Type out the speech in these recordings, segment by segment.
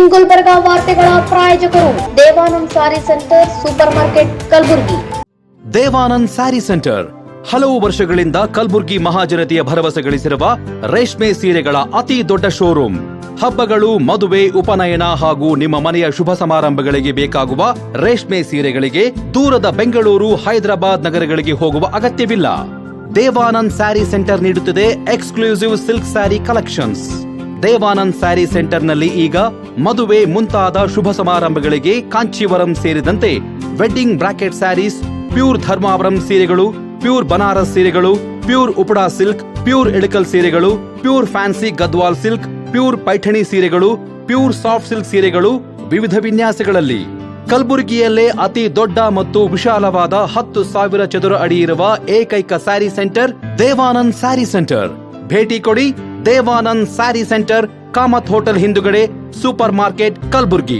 ಇನ್ ಗುಲ್ಬರ್ಗ ವಾರ್ತೆಗಳ ಪ್ರಾಯೋಜಕರು Devanand sari centre supermarket Kalaburagi. Devanand sari centre ಹಲವು ವರ್ಷಗಳಿಂದ ಕಲಬುರಗಿ ಮಹಾಜನತೆಯ ಭರವಸೆ ಗಳಿಸಿರುವ ರೇಷ್ಮೆ ಸೀರೆಗಳ ಅತಿ ದೊಡ್ಡ ಶೋರೂಮ್. ಹಬ್ಬಗಳು, ಮದುವೆ, ಉಪನಯನ ಹಾಗೂ ನಿಮ್ಮ ಮನೆಯ ಶುಭ ಸಮಾರಂಭಗಳಿಗೆ ಬೇಕಾಗುವ ರೇಷ್ಮೆ ಸೀರೆಗಳಿಗೆ ದೂರದ ಬೆಂಗಳೂರು, ಹೈದರಾಬಾದ್ ನಗರಗಳಿಗೆ ಹೋಗುವ ಅಗತ್ಯವಿಲ್ಲ. ದೇವಾನಂದ್ ಸ್ಯಾರಿ ಸೆಂಟರ್ ನೀಡುತ್ತಿದೆ exclusive silk sari collections. Devanand sari ಸೆಂಟರ್ನಲ್ಲಿ ಈಗ ಮದುವೆ ಮುಂತಾದ ಶುಭ ಸಮಾರಂಭಗಳಿಗೆ ಕಾಂಚೀವರಂ ಸೇರಿದಂತೆ wedding bracket sarees, pure Dharmavaram ಸೀರೆಗಳು, ಪ್ಯೂರ್ ಬನಾರಸ್ ಸೀರೆಗಳು, pure Uppada silk, pure Ilkal ಸೀರೆಗಳು, pure fancy Gadwal silk, pure Paithani ಸೀರೆಗಳು, ಪ್ಯೂರ್ ಸಾಫ್ಟ್ ಸಿಲ್ಕ್ ಸೀರೆಗಳು ವಿವಿಧ ವಿನ್ಯಾಸಗಳಲ್ಲಿ. ಕಲಬುರಗಿಯಲ್ಲೇ ಅತಿ ದೊಡ್ಡ ಮತ್ತು ವಿಶಾಲವಾದ 10,000 ಚದುರ ಅಡಿ ಇರುವ ಏಕೈಕ ಸ್ಯಾರಿ ಸೆಂಟರ್ ದೇವಾನಂದ್ ಸ್ಯಾರಿ ಸೆಂಟರ್. ಭೇಟಿ ಕೊಡಿ. ದೇವಾನಂದ್ ಸ್ಯಾರಿ ಸೆಂಟರ್, ಕಾಮತ್ ಹೋಟೆಲ್ ಹಿಂದುಗಡೆ, ಸೂಪರ್ ಮಾರ್ಕೆಟ್, ಕಲಬುರಗಿ.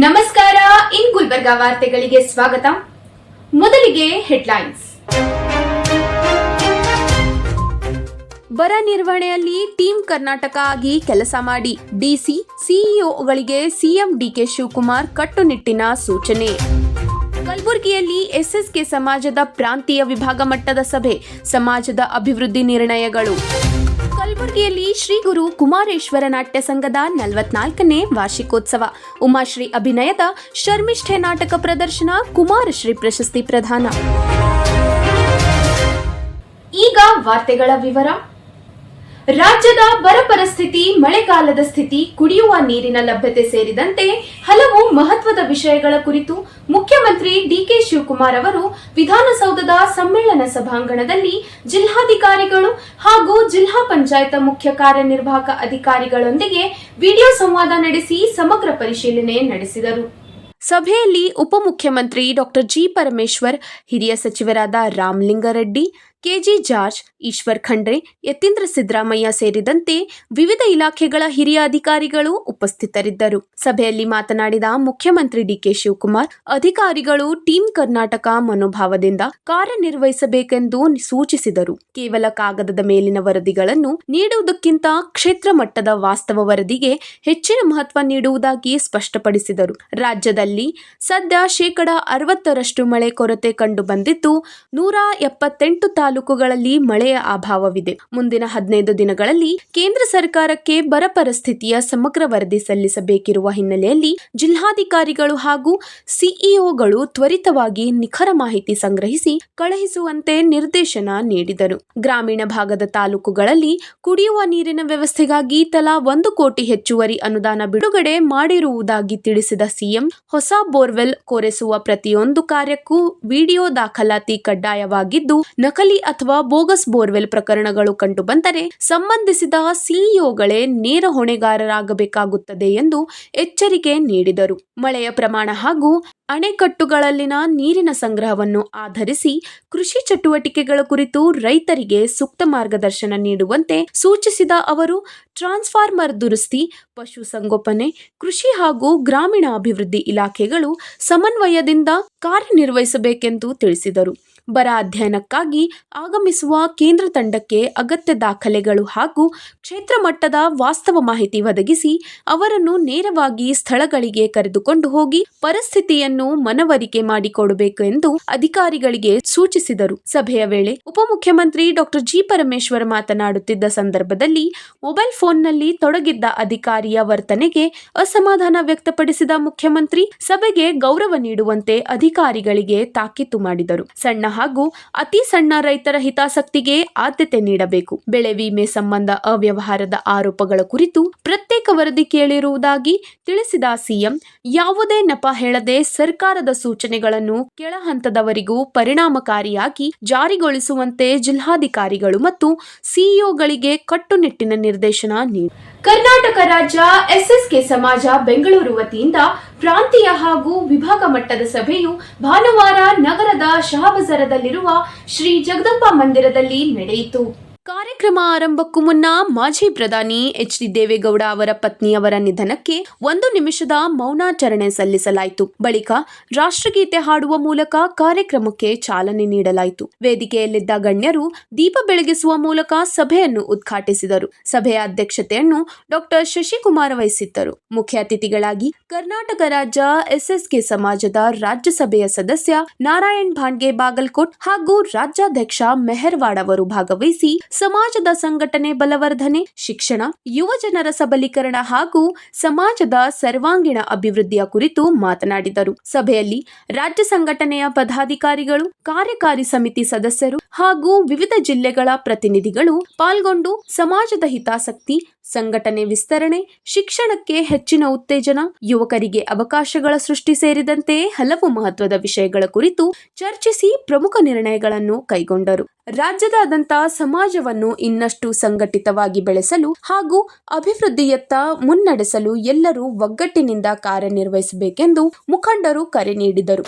ನಮಸ್ಕಾರ. ಇನ್ ಗುಲ್ಬರ್ಗ ವಾರ್ತೆಗಳಿಗೆ ಸ್ವಾಗತ. ಮೊದಲಿಗೆ ಹೆಡ್ಲೈನ್ಸ್. ಬರ ನಿರ್ವಹಣೆಯಲ್ಲಿ ಟೀಮ್ ಕರ್ನಾಟಕ ಆಗಿ ಕೆಲಸ ಮಾಡಿ ಡಿಸಿ, ಸಿಇಒಗಳಿಗೆ ಸಿಎಂ ಡಿಕೆ ಶಿವಕುಮಾರ್ ಕಟ್ಟುನಿಟ್ಟಿನ ಸೂಚನೆ. ಕಲಬುರಗಿಯಲ್ಲಿ ಎಸ್ಎಸ್ಕೆ ಸಮಾಜದ ಪ್ರಾಂತೀಯ ವಿಭಾಗ ಮಟ್ಟದ ಸಭೆ, ಸಮಾಜದ ಅಭಿವೃದ್ಧಿ ನಿರ್ಣಯಗಳು. ಕಲಬುರಗಿಯಲ್ಲಿ ಶ್ರೀ ಗುರು ಕುಮಾರೇಶ್ವರ ನಾಟ್ಯ ಸಂಘದ 44ನೇ ವಾರ್ಷಿಕೋತ್ಸವ, ಉಮಾಶ್ರೀ ಅಭಿನಯದ ಶರ್ಮಿಷ್ಠೆ ನಾಟಕ ಪ್ರದರ್ಶನ, ಕುಮಾರಶ್ರೀ ಪ್ರಶಸ್ತಿ ಪ್ರದಾನ. ಈಗ ವಾರ್ತೆಗಳ ವಿವರ. ರಾಜ್ಯದ ಬರ ಪರಿಸ್ಥಿತಿ, ಮಳೆಗಾಲದ ಸ್ಥಿತಿ, ಕುಡಿಯುವ ನೀರಿನ ಲಭ್ಯತೆ ಸೇರಿದಂತೆ ಹಲವು ಮಹತ್ವದ ವಿಷಯಗಳ ಕುರಿತು ಮುಖ್ಯಮಂತ್ರಿ ಡಿಕೆ ಶಿವಕುಮಾರ್ ಅವರು ವಿಧಾನಸೌಧದ ಸಮ್ಮೇಳನ ಸಭಾಂಗಣದಲ್ಲಿ ಜಿಲ್ಲಾಧಿಕಾರಿಗಳು ಹಾಗೂ ಜಿಲ್ಲಾ ಪಂಚಾಯತ್ ಮುಖ್ಯ ಕಾರ್ಯನಿರ್ವಾಹಕ ಅಧಿಕಾರಿಗಳೊಂದಿಗೆ ವಿಡಿಯೋ ಸಂವಾದ ನಡೆಸಿ ಸಮಗ್ರ ಪರಿಶೀಲನೆ ನಡೆಸಿದರು. ಸಭೆಯಲ್ಲಿ ಉಪಮುಖ್ಯಮಂತ್ರಿ ಡಾಕ್ಟರ್ ಜಿ ಪರಮೇಶ್ವರ್, ಹಿರಿಯ ಸಚಿವರಾದ ರಾಮಲಿಂಗಾರೆಡ್ಡಿ, ಕೆಜಿ ಜಾರ್ಜ್, ಈಶ್ವರ್ ಖಂಡ್ರೆ, ಯತೀಂದ್ರ ಸಿದ್ದರಾಮಯ್ಯ ಸೇರಿದಂತೆ ವಿವಿಧ ಇಲಾಖೆಗಳ ಹಿರಿಯ ಅಧಿಕಾರಿಗಳು ಉಪಸ್ಥಿತರಿದ್ದರು. ಸಭೆಯಲ್ಲಿ ಮಾತನಾಡಿದ ಮುಖ್ಯಮಂತ್ರಿ ಡಿಕೆ ಶಿವಕುಮಾರ್, ಅಧಿಕಾರಿಗಳು ಟೀಮ್ ಕರ್ನಾಟಕ ಮನೋಭಾವದಿಂದ ಕಾರ್ಯನಿರ್ವಹಿಸಬೇಕೆಂದು ಸೂಚಿಸಿದರು. ಕೇವಲ ಕಾಗದದ ಮೇಲಿನ ವರದಿಗಳನ್ನು ನೀಡುವುದಕ್ಕಿಂತ ಕ್ಷೇತ್ರ ಮಟ್ಟದ ವಾಸ್ತವ ವರದಿಗೆ ಹೆಚ್ಚಿನ ಮಹತ್ವ ನೀಡುವುದಾಗಿ ಸ್ಪಷ್ಟಪಡಿಸಿದರು. ರಾಜ್ಯದಲ್ಲಿ ಸದ್ಯ 60% ಮಳೆ ಕೊರತೆ ಕಂಡು ಬಂದಿದ್ದು, 178 ತಾಲೂಕುಗಳಲ್ಲಿ ಮಳೆಯ ಅಭಾವವಿದೆ. ಮುಂದಿನ 15 ದಿನಗಳಲ್ಲಿ ಕೇಂದ್ರ ಸರ್ಕಾರಕ್ಕೆ ಬರ ಪರಿಸ್ಥಿತಿಯ ಸಮಗ್ರ ವರದಿ ಸಲ್ಲಿಸಬೇಕಿರುವ ಹಿನ್ನೆಲೆಯಲ್ಲಿ ಜಿಲ್ಲಾಧಿಕಾರಿಗಳು ಹಾಗೂ ಸಿಇಒಗಳು ತ್ವರಿತವಾಗಿ ನಿಖರ ಮಾಹಿತಿ ಸಂಗ್ರಹಿಸಿ ಕಳುಹಿಸುವಂತೆ ನಿರ್ದೇಶನ ನೀಡಿದರು. ಗ್ರಾಮೀಣ ಭಾಗದ ತಾಲೂಕುಗಳಲ್ಲಿ ಕುಡಿಯುವ ನೀರಿನ ವ್ಯವಸ್ಥೆಗಾಗಿ ತಲಾ 1 ಕೋಟಿ ಹೆಚ್ಚುವರಿ ಅನುದಾನ ಬಿಡುಗಡೆ ಮಾಡಿರುವುದಾಗಿ ತಿಳಿಸಿದ ಸಿಎಂ, ಹೊಸ ಬೋರ್ವೆಲ್ ಕೊರೆಸುವ ಪ್ರತಿಯೊಂದು ಕಾರ್ಯಕ್ಕೂ ವಿಡಿಯೋ ದಾಖಲಾತಿ ಕಡ್ಡಾಯವಾಗಿದ್ದು, ನಕಲಿ ಅಥವಾ ಬೋಗಸ್ ಬೋರ್ವೆಲ್ ಪ್ರಕರಣಗಳು ಕಂಡುಬಂದರೆ ಸಂಬಂಧಿಸಿದ ಸಿಇಒಗಳೇ ನೇರ ಹೊಣೆಗಾರರಾಗಬೇಕಾಗುತ್ತದೆ ಎಂದು ಎಚ್ಚರಿಕೆ ನೀಡಿದರು. ಮಳೆಯ ಪ್ರಮಾಣ ಹಾಗೂ ಅಣೆಕಟ್ಟುಗಳಲ್ಲಿನ ನೀರಿನ ಸಂಗ್ರಹವನ್ನು ಆಧರಿಸಿ ಕೃಷಿ ಚಟುವಟಿಕೆಗಳ ಕುರಿತು ರೈತರಿಗೆ ಸೂಕ್ತ ಮಾರ್ಗದರ್ಶನ ನೀಡುವಂತೆ ಸೂಚಿಸಿದ ಅವರು, ಟ್ರಾನ್ಸ್ಫಾರ್ಮರ್ ದುರಸ್ತಿ, ಪಶುಸಂಗೋಪನೆ, ಕೃಷಿ ಹಾಗೂ ಗ್ರಾಮೀಣ ಅಭಿವೃದ್ಧಿ ಇಲಾಖೆಗಳು ಸಮನ್ವಯದಿಂದ ಕಾರ್ಯನಿರ್ವಹಿಸಬೇಕೆಂದು ತಿಳಿಸಿದರು. ಬರ ಅಧ್ಯಯನಕ್ಕಾಗಿ ಆಗಮಿಸುವ ಕೇಂದ್ರ ತಂಡಕ್ಕೆ ಅಗತ್ಯ ದಾಖಲೆಗಳು ಹಾಗೂ ಕ್ಷೇತ್ರ ಮಟ್ಟದ ವಾಸ್ತವ ಮಾಹಿತಿ ಒದಗಿಸಿ ಅವರನ್ನು ನೇರವಾಗಿ ಸ್ಥಳಗಳಿಗೆ ಕರೆದುಕೊಂಡು ಹೋಗಿ ಪರಿಸ್ಥಿತಿಯನ್ನು ಮನವರಿಕೆ ಮಾಡಿಕೊಡಬೇಕು ಎಂದು ಅಧಿಕಾರಿಗಳಿಗೆ ಸೂಚಿಸಿದರು. ಸಭೆಯ ವೇಳೆ ಉಪಮುಖ್ಯಮಂತ್ರಿ ಡಾಕ್ಟರ್ ಜಿ ಪರಮೇಶ್ವರ್ ಮಾತನಾಡುತ್ತಿದ್ದ ಸಂದರ್ಭದಲ್ಲಿ ಮೊಬೈಲ್ ಫೋನ್ನಲ್ಲಿ ತೊಡಗಿದ್ದ ಅಧಿಕಾರಿಯ ವರ್ತನೆಗೆ ಅಸಮಾಧಾನ ವ್ಯಕ್ತಪಡಿಸಿದ ಮುಖ್ಯಮಂತ್ರಿ, ಸಭೆಗೆ ಗೌರವ ನೀಡುವಂತೆ ಅಧಿಕಾರಿಗಳಿಗೆ ತಾಕೀತು ಮಾಡಿದರು. ಸಣ್ಣ ಹಾಗೂ ಅತಿ ಸಣ್ಣ ರೈತರ ಹಿತಾಸಕ್ತಿಗೆ ಆದ್ಯತೆ ನೀಡಬೇಕು. ಬೆಳೆ ವಿಮೆ ಸಂಬಂಧ ಅವ್ಯವಹಾರದ ಆರೋಪಗಳ ಕುರಿತು ಪ್ರತ್ಯೇಕ ವರದಿ ಕೇಳಿರುವುದಾಗಿ ತಿಳಿಸಿದ ಸಿಎಂ, ಯಾವುದೇ ನೆಪ ಹೇಳದೆ ಸರ್ಕಾರದ ಸೂಚನೆಗಳನ್ನು ಕೆಳ ಹಂತದವರಿಗೂ ಪರಿಣಾಮಕಾರಿಯಾಗಿ ಜಾರಿಗೊಳಿಸುವಂತೆ ಜಿಲ್ಲಾಧಿಕಾರಿಗಳು ಮತ್ತು ಸಿಇಒಗಳಿಗೆ ಕಟ್ಟುನಿಟ್ಟಿನ ನಿರ್ದೇಶನ ನೀಡಿದರು. ಕರ್ನಾಟಕ ರಾಜ್ಯ ಎಸ್ಎಸ್ಕೆ ಸಮಾಜ ಬೆಂಗಳೂರು ವತಿಯಿಂದ ಪ್ರಾಂತೀಯ ಹಾಗೂ ವಿಭಾಗ ಮಟ್ಟದ ಸಭೆಯು ಭಾನುವಾರ ನಗರದ ಶಹಾಬಜಾರದಲ್ಲಿರುವ ಶ್ರೀ ಜಗದಂಬ ಮಂದಿರದಲ್ಲಿ ನಡೆಯಿತು. ಕಾರ್ಯಕ್ರಮ ಕಾರ್ಯಕ್ರಮ ಆರಂಭಕ್ಕೂ ಮುನ್ನ ಮಾಜಿ ಪ್ರಧಾನಿ ಎಚ್.ಡಿ. ದೇವೇಗೌಡ ಅವರ ಪತ್ನಿಯವರ ನಿಧನಕ್ಕೆ 1 ನಿಮಿಷದ ಮೌನಾಚರಣೆ ಸಲ್ಲಿಸಲಾಯಿತು. ಬಳಿಕ ರಾಷ್ಟ್ರಗೀತೆ ಹಾಡುವ ಮೂಲಕ ಕಾರ್ಯಕ್ರಮಕ್ಕೆ ಚಾಲನೆ ನೀಡಲಾಯಿತು. ವೇದಿಕೆಯಲ್ಲಿದ್ದ ಗಣ್ಯರು ದೀಪ ಬೆಳಗಿಸುವ ಮೂಲಕ ಸಭೆಯನ್ನು ಉದ್ಘಾಟಿಸಿದರು. ಸಭೆಯ ಅಧ್ಯಕ್ಷತೆಯನ್ನು ಡಾಕ್ಟರ್ ಶಶಿಕುಮಾರ್ ವಹಿಸಿದ್ದರು. ಮುಖ್ಯ ಅತಿಥಿಗಳಾಗಿ ಕರ್ನಾಟಕ ರಾಜ್ಯ ಎಸ್ಎಸ್ಕೆ ಸಮಾಜದ ರಾಜ್ಯಸಭೆಯ ಸದಸ್ಯ ನಾರಾಯಣ್ ಭಾಂಡ್ಗೆ ಬಾಗಲಕೋಟ್ ಹಾಗೂ ರಾಜ್ಯಾಧ್ಯಕ್ಷ ಮೆಹರ್ವಾಡ್ ಅವರು ಭಾಗವಹಿಸಿ ಸಮಾಜದ ಸಂಘಟನೆ ಬಲವರ್ಧನೆ, ಶಿಕ್ಷಣ, ಯುವ ಜನರ ಸಬಲೀಕರಣ ಹಾಗೂ ಸಮಾಜದ ಸರ್ವಾಂಗೀಣ ಅಭಿವೃದ್ಧಿಯ ಕುರಿತು ಮಾತನಾಡಿದರು. ಸಭೆಯಲ್ಲಿ ರಾಜ್ಯ ಸಂಘಟನೆಯ ಪದಾಧಿಕಾರಿಗಳು, ಕಾರ್ಯಕಾರಿ ಸಮಿತಿ ಸದಸ್ಯರು ಹಾಗೂ ವಿವಿಧ ಜಿಲ್ಲೆಗಳ ಪ್ರತಿನಿಧಿಗಳು ಪಾಲ್ಗೊಂಡು ಸಮಾಜದ ಹಿತಾಸಕ್ತಿ, ಸಂಘಟನೆ ವಿಸ್ತರಣೆ, ಶಿಕ್ಷಣಕ್ಕೆ ಹೆಚ್ಚಿನ ಉತ್ತೇಜನ, ಯುವಕರಿಗೆ ಅವಕಾಶಗಳ ಸೃಷ್ಟಿ ಸೇರಿದಂತೆ ಹಲವು ಮಹತ್ವದ ವಿಷಯಗಳ ಕುರಿತು ಚರ್ಚಿಸಿ ಪ್ರಮುಖ ನಿರ್ಣಯಗಳನ್ನು ಕೈಗೊಂಡರು. ರಾಜ್ಯದಾದ್ಯಂತ ಸಮಾಜವನ್ನು ಇನ್ನಷ್ಟು ಸಂಘಟಿತವಾಗಿ ಬೆಳೆಸಲು ಹಾಗೂ ಅಭಿವೃದ್ಧಿಯತ್ತ ಮುನ್ನಡೆಸಲು ಎಲ್ಲರೂ ಒಗ್ಗಟ್ಟಿನಿಂದ ಕಾರ್ಯನಿರ್ವಹಿಸಬೇಕೆಂದು ಮುಖಂಡರು ಕರೆ ನೀಡಿದರು.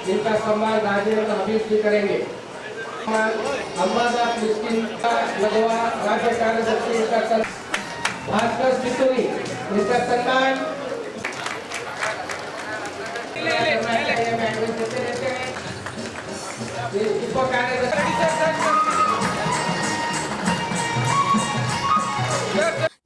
जिनका सम्मान राजेंद्र हबीब जी करेंगे। अंबादास मिस्किन लगवा राज्य कार्यदर्शी भास्कर सितुरी जिनका सम्मान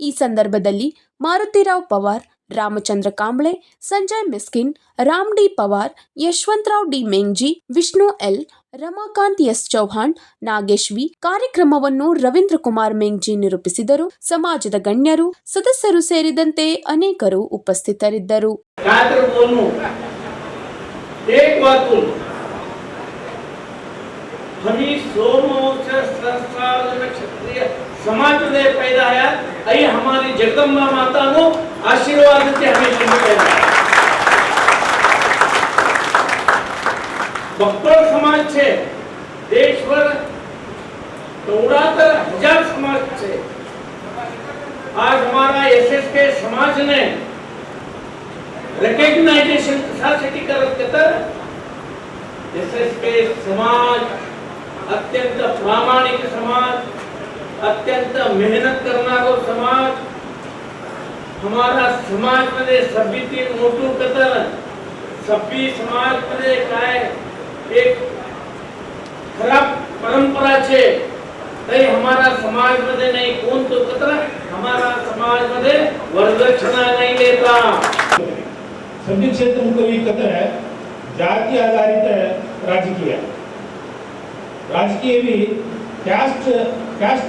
ಈ ಸಂದರ್ಭದಲ್ಲಿ Marutirao Pawar, Ramachandra Kamble, Sanjay Miskin, Ram D Pawar, Yashwantrao D Mengji, Vishnu L, Ramakant S Chauhan, Nagesh V ಕಾರ್ಯಕ್ರಮವನ್ನು ರವೀಂದ್ರ ಕುಮಾರ್ ಮೆಂಗ್ಜಿ ನಿರೂಪಿಸಿದರು. ಸಮಾಜದ ಗಣ್ಯರು, ಸದಸ್ಯರು ಸೇರಿದಂತೆ ಅನೇಕರು ಉಪಸ್ಥಿತರಿದ್ದರು. समाज में पैदा है आई हमारी जगदम्बा माता नो आशीर्वाद देते हमें भक्तों समाज छे देश भर चौरातर हजार समाज छे। आज हमारा एसएसके समाज ने रिकॉग्नाइजेशन सोसाइटी कर एसएसके समाज अत्यंत प्रामाणिक समाज, अत्यंत मेहनत करणारो समाज, हमारा समाज मध्ये सभ्यतेन मोठू कतर सभ्य समाज मध्ये काय एक खराब परंपरा छे तरी हमारा समाज मध्ये नहीं कोण तो कतर हमारा समाज मध्ये वरदक्षिणा नहीं लेता। सभी क्षेत्र को ये कतर है जाति आधारित राजकीय भी कास्ट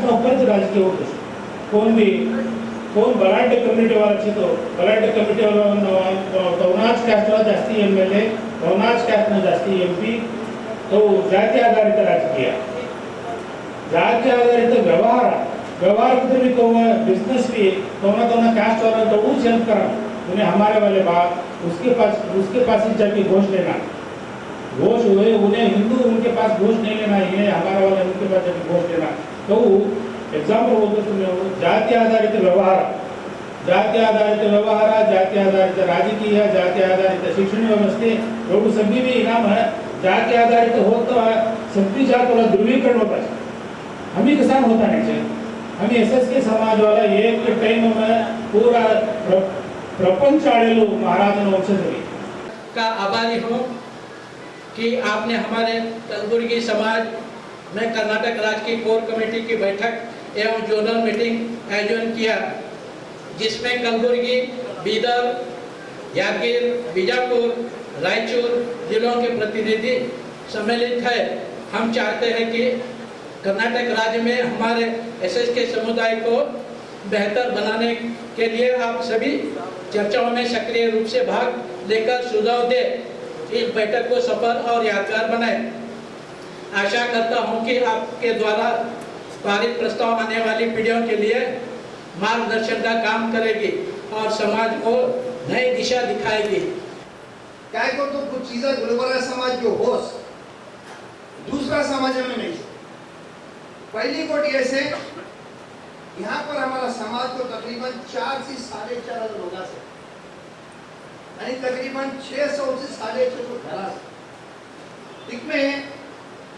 में ऊपर राजकीय होते कोण बलाढ्य कम्युनिटी वाला छे तो बलाढ्य कम्युनिटी वाला तवनाच कास्ट वाला जास्ती एमएलए, तवनाच कास्ट में जास्ती एमपी, तो जाति आधारित राजकीय, जाति आधारित व्यवहार के भी तो बिजनेस भी तवना कास्ट वाला तो वो हेल्प करा उन्हें हमारे वाले बात उसके पास ही जाके घोष लेना, घोष हुए उन्हें हिंदू उनके पास घोष नहीं लेना, ये हमारे वाले उनके पास जाके घोष लेना। तो एग्जाम्पल बोलते सुने जाति आधारित व्यवहार, जाति आधारित राजकीय, जाति आधारित शिक्षण व्यवस्थे लोग सभी भी इनाम है जाति आधारित होता है सभी जात वाला ध्रुवीकरण होता है। हम ही किसान होता नहीं चाहिए, हम एसएसके समाज वाला एक टाइम में पूरा प्रपंच आड़ेलो महाराज वंशज का आभारी हूँ कि आपने हमारे कलबुर्गी समाज में कर्नाटक राज्य की कोर कमेटी की बैठक एवं जोनल मीटिंग आयोजन किया, जिसमें कलबुर्गी, बीदर, यादगीर, बीजापुर, रायचूर जिलों के प्रतिनिधि सम्मिलित है। हम चाहते हैं कि कर्नाटक राज्य में हमारे एसएसके समुदाय को बेहतर बनाने के लिए आप सभी चर्चाओं में सक्रिय रूप से भाग लेकर सुझाव दें, इस बैठक को सफल और यादगार बनाए। आशा करता हूं कि आपके द्वारा पारित प्रस्ताव आने वाली पीढ़ियों के लिए मार्गदर्शन का काम करेगी और समाज को नई दिशा दिखाएगी। क्या को तो कुछ चीजें गुलबर्गा समाज जो होश दूसरा समाज में नहीं। पहली कोट ये से यहाँ पर हमारा समाज को तकरीबन 4 से 4.5 लोग से यानी तकरीबन 600 से 650 घर से इसमें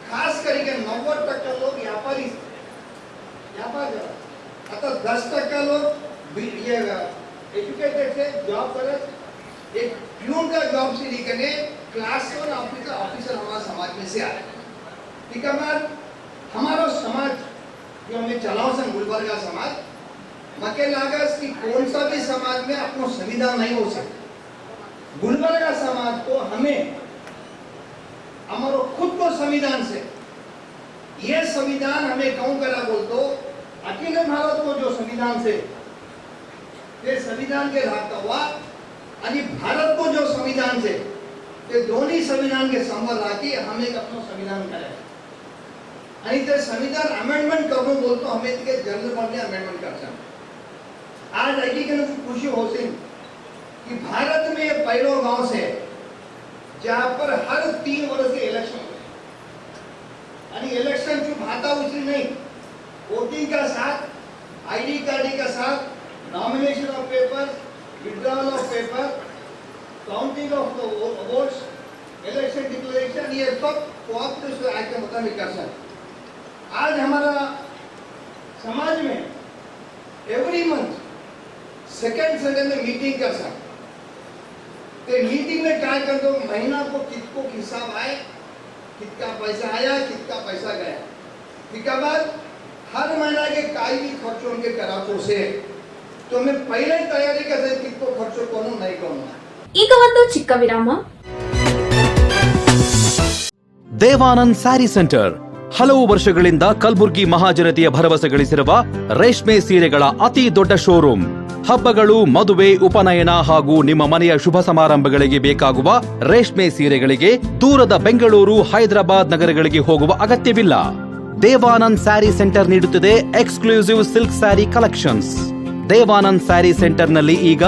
खास करके 90% लोग व्यापारी व्यापार अतः 10% लोग ये एजुकेटेड से जॉब करे। एक प्यून का जॉब से लेकर क्लास 1 ऑफिसर हमारा समाज में से आए। ठीक है मैम, हमारा समाज जो हमें चलाओ सन गुलबर्गा समाज मके लागस कि कौन सा भी समाज में अपना संविधान नहीं हो सकता। गुलबर्गा समाज को हमें हमारो खुद को संविधान से ये संविधान हमें कहूं करा बोल तो अखिल भारत को जो संविधान से ये संविधान के राखता हुआ आणि भारत को जो संविधान से ये दोनों संविधान के संबंध राखी हम एक अपना संविधान करें आणि ते संविधान अमेंडमेंट करो बोल तो हमें के जनरल बॉडी अमेंडमेंट कर सकते। आज आई के खुशी हो सी कि भारत में पहलो गांव से जहां पर हर 3 वर्ष के इलेक्शन होते हैं। इलेक्शन जो भाता उछली नहीं, वोटिंग का साथ आईडी कार्ड का साथ nomination of paper, withdrawal of paper, counting of votes, election declaration, ये सब कोऑपरेटिव एक्ट के मुताबिक कर सकते। आज हमारा समाज में एवरी मंथ सेकेंड संडे में मीटिंग कर सकते। तो मीटिंग में क्या कर दो महीना को कितको हिसाब आए, कितना पैसा आया, कितना पैसा गया। ठीक है बाद हर महीना के काई भी खर्चों के कराचो से तो मैं पहले तैयारी कर कितको खर्चो कोनो नहीं करूंगा। ಈಗ ಒಂದು ಚಿಕ್ಕ ವಿರಾಮ. ದೇವಾನಂದ್ ಸ್ಯಾರಿ ಸೆಂಟರ್ ಹಲವು ವರ್ಷಗಳಿಂದ ಕಲಬುರ್ಗಿ ಮಹಾಜನತೆಯ ಭರವಸೆ ಗಳಿಸಿರುವ ರೇಷ್ಮೆ ಸೀರೆಗಳ ಅತಿ ದೊಡ್ಡ ಶೋರೂಮ್. ಹಬ್ಬಗಳು, ಮದುವೆ, ಉಪನಯನ ಹಾಗೂ ನಿಮ್ಮ ಮನೆಯ ಶುಭ ಸಮಾರಂಭಗಳಿಗೆ ಬೇಕಾಗುವ ರೇಷ್ಮೆ ಸೀರೆಗಳಿಗೆ ದೂರದ ಬೆಂಗಳೂರು, ಹೈದರಾಬಾದ್ ನಗರಗಳಿಗೆ ಹೋಗುವ ಅಗತ್ಯವಿಲ್ಲ. ದೇವಾನಂದ್ ಸ್ಯಾರಿ ಸೆಂಟರ್ ನೀಡುತ್ತಿದೆ exclusive silk sari collections. Devanand sari ಸೆಂಟರ್ನಲ್ಲಿ ಈಗ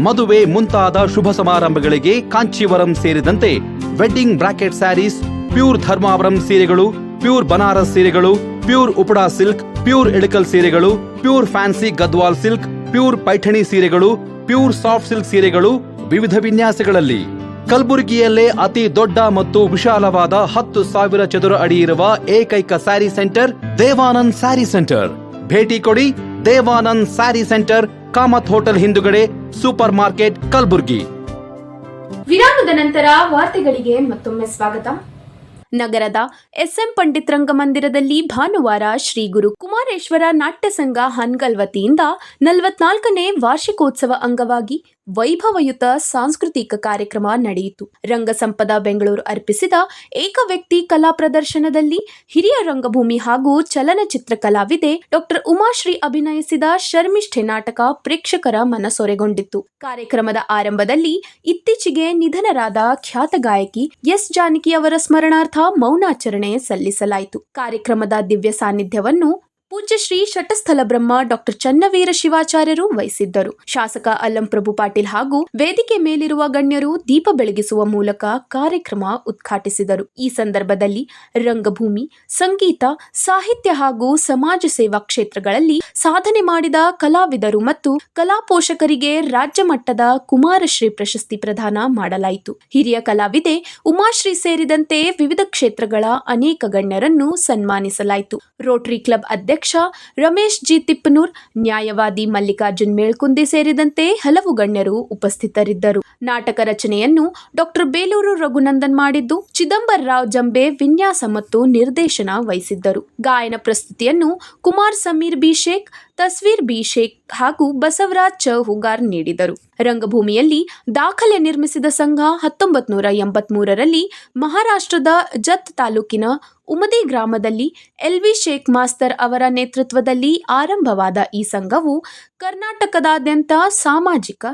ಮದುವೆ ಮುಂತಾದ ಶುಭ ಸಮಾರಂಭಗಳಿಗೆ ಕಾಂಚೀವರಂ ಸೇರಿದಂತೆ wedding bracket sarees, pure Dharmavaram ಸೀರೆಗಳು, ಪ್ಯೂರ್ ಬನಾರಸ್ ಸೀರೆಗಳು, pure Uppada silk, pure Ilkal ಸೀರೆಗಳು, pure fancy Gadwal silk, pure Paithani ಸೀರೆಗಳು, ಪ್ಯೂರ್ ಸಾಫ್ಟ್ ಸಿಲ್ಕ್ ಸೀರೆಗಳು ವಿವಿಧ ವಿನ್ಯಾಸಗಳಲ್ಲಿ. ಕಲಬುರಗಿಯಲ್ಲೇ ಅತಿ ದೊಡ್ಡ ಮತ್ತು ವಿಶಾಲವಾದ 10,000 ಚದುರ ಅಡಿ ಇರುವ ಏಕೈಕ ಸ್ಯಾರಿ ಸೆಂಟರ್ ದೇವಾನಂದ್ ಸ್ಯಾರಿ ಸೆಂಟರ್. ಭೇಟಿ ಕೊಡಿ. ದೇವಾನಂದ್ ಸ್ಯಾರಿ ಸೆಂಟರ್, ಕಾಮತ್ ಹೋಟೆಲ್ ಹಿಂದುಗಡೆ, ಸೂಪರ್ ಮಾರ್ಕೆಟ್, ಕಲಬುರಗಿ. ವಿರಾಮದ ನಂತರ ವಾರ್ತೆಗಳಿಗೆ ಮತ್ತೊಮ್ಮೆ ಸ್ವಾಗತ. ನಗರದ ಎಸ್ಎಂ ಪಂಡಿತ್ ರಂಗಮಂದಿರದಲ್ಲಿ ಭಾನುವಾರ ಶ್ರೀ ಗುರು ಕುಮಾರೇಶ್ವರ ನಾಟ್ಯ ಸಂಘ ಹನ್ಗಲ್ ವತಿಯಿಂದ 44ನೇ ವಾರ್ಷಿಕೋತ್ಸವ ಅಂಗವಾಗಿ ವೈಭವಯುತ ಸಾಂಸ್ಕೃತಿಕ ಕಾರ್ಯಕ್ರಮ ನಡೆಯಿತು. ರಂಗಸಂಪದ ಬೆಂಗಳೂರು ಅರ್ಪಿಸಿದ ಏಕವ್ಯಕ್ತಿ ಕಲಾ ಪ್ರದರ್ಶನದಲ್ಲಿ ಹಿರಿಯ ರಂಗಭೂಮಿ ಹಾಗೂ ಚಲನಚಿತ್ರ ಕಲಾವಿದೆ ಡಾಕ್ಟರ್ ಉಮಾಶ್ರೀ ಅಭಿನಯಿಸಿದ ಶರ್ಮಿಷ್ಠೆ ನಾಟಕ ಪ್ರೇಕ್ಷಕರ ಮನಸೊರೆಗೊಂಡಿತ್ತು. ಕಾರ್ಯಕ್ರಮದ ಆರಂಭದಲ್ಲಿ ಇತ್ತೀಚೆಗೆ ನಿಧನರಾದ ಖ್ಯಾತ ಗಾಯಕಿ ಎಸ್ ಜಾನಕಿ ಅವರ ಸ್ಮರಣಾರ್ಥ ಮೌನಾಚರಣೆ ಸಲ್ಲಿಸಲಾಯಿತು. ಕಾರ್ಯಕ್ರಮದ ದಿವ್ಯ ಸಾನ್ನಿಧ್ಯವನ್ನು ಪೂಜ್ಯ ಶ್ರೀ ಶಟಸ್ಥಲ ಬ್ರಹ್ಮ ಡಾಕ್ಟರ್ ಚನ್ನವೀರ ಶಿವಾಚಾರ್ಯರು ವಹಿಸಿದ್ದರು. ಶಾಸಕ ಅಲ್ಲಂಪ್ರಭು ಪಾಟೀಲ್ ಹಾಗೂ ವೇದಿಕೆ ಮೇಲಿರುವ ಗಣ್ಯರು ದೀಪ ಬೆಳಗಿಸುವ ಮೂಲಕ ಕಾರ್ಯಕ್ರಮ ಉದ್ಘಾಟಿಸಿದರು. ಈ ಸಂದರ್ಭದಲ್ಲಿ ರಂಗಭೂಮಿ, ಸಂಗೀತ, ಸಾಹಿತ್ಯ ಹಾಗೂ ಸಮಾಜ ಸೇವಾ ಕ್ಷೇತ್ರಗಳಲ್ಲಿ ಸಾಧನೆ ಮಾಡಿದ ಕಲಾವಿದರು ಮತ್ತು ಕಲಾ ಪೋಷಕರಿಗೆ ರಾಜ್ಯ ಮಟ್ಟದ ಕುಮಾರಶ್ರೀ ಪ್ರಶಸ್ತಿ ಪ್ರದಾನ ಮಾಡಲಾಯಿತು. ಹಿರಿಯ ಕಲಾವಿದೆ ಉಮಾಶ್ರೀ ಸೇರಿದಂತೆ ವಿವಿಧ ಕ್ಷೇತ್ರಗಳ ಅನೇಕ ಗಣ್ಯರನ್ನು ಸನ್ಮಾನಿಸಲಾಯಿತು. ರೋಟರಿ ಕ್ಲಬ್ ಅಧ್ಯಕ್ಷ ರಮೇಶ್ ಜಿ ತಿಪ್ಪನೂರ್, ನ್ಯಾಯವಾದಿ ಮಲ್ಲಿಕಾರ್ಜುನ್ ಮೇಳ್ಕುಂದಿ ಸೇರಿದಂತೆ ಹಲವು ಗಣ್ಯರು ಉಪಸ್ಥಿತರಿದ್ದರು. ನಾಟಕ ರಚನೆಯನ್ನು ಡಾಕ್ಟರ್ ಬೇಲೂರು ರಘುನಂದನ್ ಮಾಡಿದ್ದು, ಚಿದಂಬರ ರಾವ್ ಜಂಬೆ ವಿನ್ಯಾಸ ಮತ್ತು ನಿರ್ದೇಶನ ವಹಿಸಿದ್ದರು. ಗಾಯನ ಪ್ರಸ್ತುತಿಯನ್ನು ಕುಮಾರ್ ಸಮೀರ್ ಬಿ ಶೇಖ್, ತಸ್ವೀರ್ ಬಿ ಶೇಖ್ ಹಾಗೂ ಬಸವರಾಜ್ ಚ ಹುಗಾರ್ ನೀಡಿದರು. ರಂಗಭೂಮಿಯಲ್ಲಿ ದಾಖಲೆ ನಿರ್ಮಿಸಿದ ಸಂಘ 1983ರಲ್ಲಿ ಮಹಾರಾಷ್ಟ್ರದ ಜತ್ ತಾಲೂಕಿನ ಉಮದಿ ಗ್ರಾಮದಲ್ಲಿ ಎಲ್ವಿ ಶೇಖ್ ಮಾಸ್ತರ್ ಅವರ ನೇತೃತ್ವದಲ್ಲಿ ಆರಂಭವಾದ ಈ ಸಂಘವು ಕರ್ನಾಟಕದಾದ್ಯಂತ ಸಾಮಾಜಿಕ,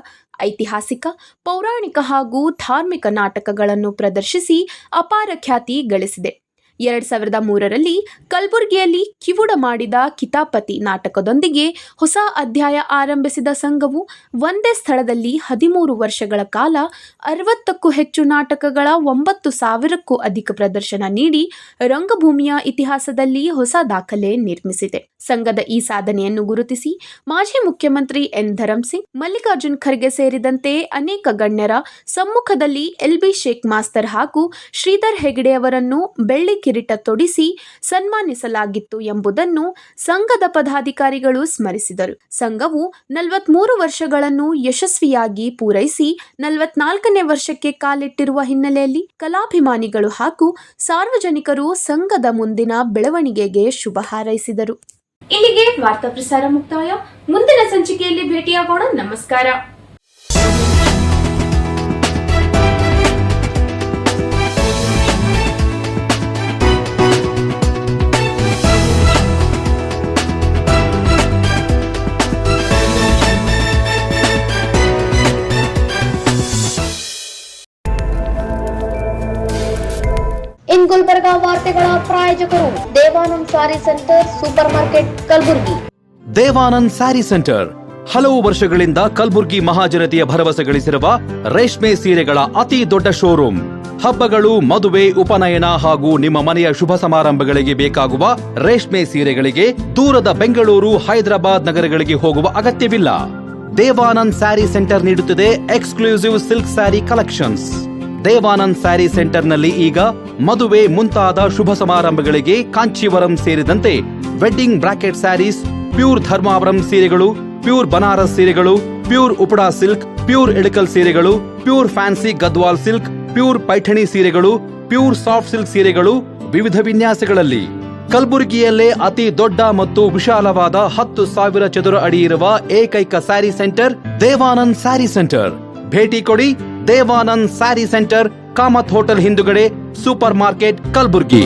ಐತಿಹಾಸಿಕ, ಪೌರಾಣಿಕ ಹಾಗೂ ಧಾರ್ಮಿಕ ನಾಟಕಗಳನ್ನು ಪ್ರದರ್ಶಿಸಿ ಅಪಾರ ಖ್ಯಾತಿ ಗಳಿಸಿದೆ. 2003ರಲ್ಲಿ ಕಲಬುರಗಿಯಲ್ಲಿ ಕಿವುಡ ಮಾಡಿದ ಕಿತಾಪತಿ ನಾಟಕದೊಂದಿಗೆ ಹೊಸ ಅಧ್ಯಾಯ ಆರಂಭಿಸಿದ ಸಂಘವು ಒಂದೇ ಸ್ಥಳದಲ್ಲಿ 13 ವರ್ಷಗಳ ಕಾಲ 60ಕ್ಕೂ ಹೆಚ್ಚು ನಾಟಕಗಳ 9,000ಕ್ಕೂ ಅಧಿಕ ಪ್ರದರ್ಶನ ನೀಡಿ ರಂಗಭೂಮಿಯ ಇತಿಹಾಸದಲ್ಲಿ ಹೊಸ ದಾಖಲೆ ನಿರ್ಮಿಸಿದೆ. ಸಂಘದ ಈ ಸಾಧನೆಯನ್ನು ಗುರುತಿಸಿ ಮಾಜಿ ಮುಖ್ಯಮಂತ್ರಿ ಎನ್ ಧರಂಸಿಂಗ್, ಮಲ್ಲಿಕಾರ್ಜುನ್ ಖರ್ಗೆ ಸೇರಿದಂತೆ ಅನೇಕ ಗಣ್ಯರ ಸಮ್ಮುಖದಲ್ಲಿ ಎಲ್ಬಿ ಶೇಖ್ ಮಾಸ್ತರ್ ಹಾಗೂ ಶ್ರೀಧರ್ ಹೆಗಡೆ ಅವರನ್ನು ಬೆಳ್ಳಿ ಕಿರೀಟ ತೊಡಿಸಿ ಸನ್ಮಾನಿಸಲಾಗಿತ್ತು ಎಂಬುದನ್ನು ಸಂಘದ ಪದಾಧಿಕಾರಿಗಳು ಸ್ಮರಿಸಿದರು. ಸಂಘವು 43 ವರ್ಷಗಳನ್ನು ಯಶಸ್ವಿಯಾಗಿ ಪೂರೈಸಿ 44ನೇ ವರ್ಷಕ್ಕೆ ಕಾಲಿಟ್ಟಿರುವ ಹಿನ್ನೆಲೆಯಲ್ಲಿ ಕಲಾಭಿಮಾನಿಗಳು ಹಾಗೂ ಸಾರ್ವಜನಿಕರು ಸಂಘದ ಮುಂದಿನ ಬೆಳವಣಿಗೆಗೆ ಶುಭ ಹಾರೈಸಿದರು. ಇಲ್ಲಿಗೆ ವಾರ್ತಾ ಪ್ರಸಾರ ಮುಕ್ತಾಯ. ಮುಂದಿನ ಸಂಚಿಕೆಯಲ್ಲಿ ಭೇಟಿಯಾಗೋಣ. ನಮಸ್ಕಾರ. ಇನ್ ಗುಲ್ಬರ್ಗಾ ವಾರ್ತೆಗಳ ಪ್ರಾಯೋಜಕರು Devanand sari centre supermarket Kalaburagi. Devanand sari centre ಹಲವು ವರ್ಷಗಳಿಂದ ಕಲಬುರ್ಗಿ ಮಹಾಜನತೆಯ ಭರವಸೆ ಗಳಿಸಿರುವ ರೇಷ್ಮೆ ಸೀರೆಗಳ ಅತಿ ದೊಡ್ಡ ಶೋರೂಮ್. ಹಬ್ಬಗಳು, ಮದುವೆ, ಉಪನಯನ ಹಾಗೂ ನಿಮ್ಮ ಮನೆಯ ಶುಭ ಸಮಾರಂಭಗಳಿಗೆ ಬೇಕಾಗುವ ರೇಷ್ಮೆ ಸೀರೆಗಳಿಗೆ ದೂರದ ಬೆಂಗಳೂರು, ಹೈದರಾಬಾದ್ ನಗರಗಳಿಗೆ ಹೋಗುವ ಅಗತ್ಯವಿಲ್ಲ. ದೇವಾನಂದ್ ಸ್ಯಾರಿ ಸೆಂಟರ್ ನೀಡುತ್ತಿದೆ exclusive silk sari collections. Devanand sari ಸೆಂಟರ್ನಲ್ಲಿ ಈಗ ಮದುವೆ ಮುಂತಾದ ಶುಭ ಸಮಾರಂಭಗಳಿಗೆ ಕಾಂಚೀವರಂ ಸೇರಿದಂತೆ wedding bracket sarees, pure Dharmavaram ಸೀರೆಗಳು, ಪ್ಯೂರ್ ಬನಾರಸ್ ಸೀರೆಗಳು, pure Uppada silk, pure Ilkal ಸೀರೆಗಳು, pure fancy Gadwal silk, pure Paithani ಸೀರೆಗಳು, ಪ್ಯೂರ್ ಸಾಫ್ಟ್ ಸಿಲ್ಕ್ ಸೀರೆಗಳು ವಿವಿಧ ವಿನ್ಯಾಸಗಳಲ್ಲಿ. ಕಲಬುರಗಿಯಲ್ಲೇ ಅತಿ ದೊಡ್ಡ ಮತ್ತು ವಿಶಾಲವಾದ 10,000 ಚದುರ ಅಡಿ ಇರುವ ಏಕೈಕ ಸ್ಯಾರಿ ಸೆಂಟರ್ ದೇವಾನಂದ್ ಸ್ಯಾರಿ ಸೆಂಟರ್. ಭೇಟಿ ಕೊಡಿ. ದೇವಾನಂದ್ ಸ್ಯಾರಿ ಸೆಂಟರ್, ಕಾಮತ್ ಹೋಟೆಲ್ ಹಿಂದುಗಡೆ, ಸೂಪರ್ ಮಾರ್ಕೆಟ್, ಕಲಬುರ್ಗಿ.